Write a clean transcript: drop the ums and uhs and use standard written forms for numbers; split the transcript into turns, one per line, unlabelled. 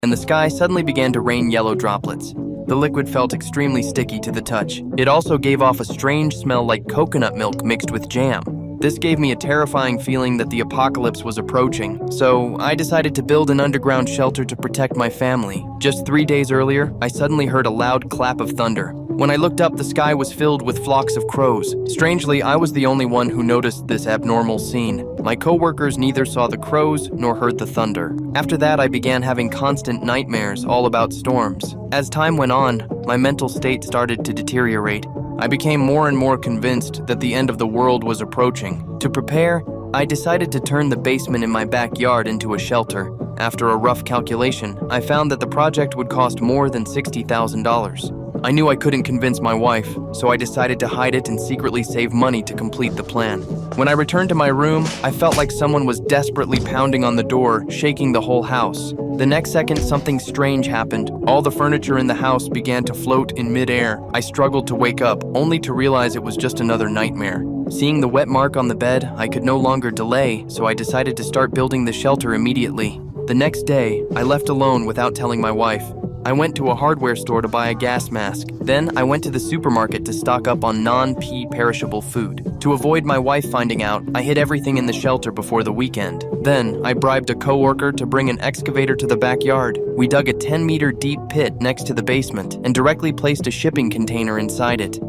and the sky suddenly began to rain yellow droplets. The liquid felt extremely sticky to the touch. It also gave off a strange smell like coconut milk mixed with jam. This gave me a terrifying feeling that the apocalypse was approaching, so I decided to build an underground shelter to protect my family. Just 3 days earlier, I suddenly heard a loud clap of thunder. When I looked up, the sky was filled with flocks of crows. Strangely, I was the only one who noticed this abnormal scene. My coworkers neither saw the crows nor heard the thunder. After that, I began having constant nightmares all about storms. As time went on, my mental state started to deteriorate. I became more and more convinced that the end of the world was approaching. To prepare, I decided to turn the basement in my backyard into a shelter. After a rough calculation, I found that the project would cost more than $60,000. I knew I couldn't convince my wife, so I decided to hide it and secretly save money to complete the plan. When I returned to my room, I felt like someone was desperately pounding on the door, shaking the whole house. The next second, something strange happened. All the furniture in the house began to float in midair. I struggled to wake up, only to realize it was just another nightmare. Seeing the wet mark on the bed, I could no longer delay, so I decided to start building the shelter immediately. The next day, I left alone without telling my wife. I went to a hardware store to buy a gas mask. Then I went to the supermarket to stock up on non-pea perishable food. To avoid my wife finding out, I hid everything in the shelter before the weekend. Then I bribed a coworker to bring an excavator to the backyard. We dug a 10-meter deep pit next to the basement and directly placed a shipping container inside it.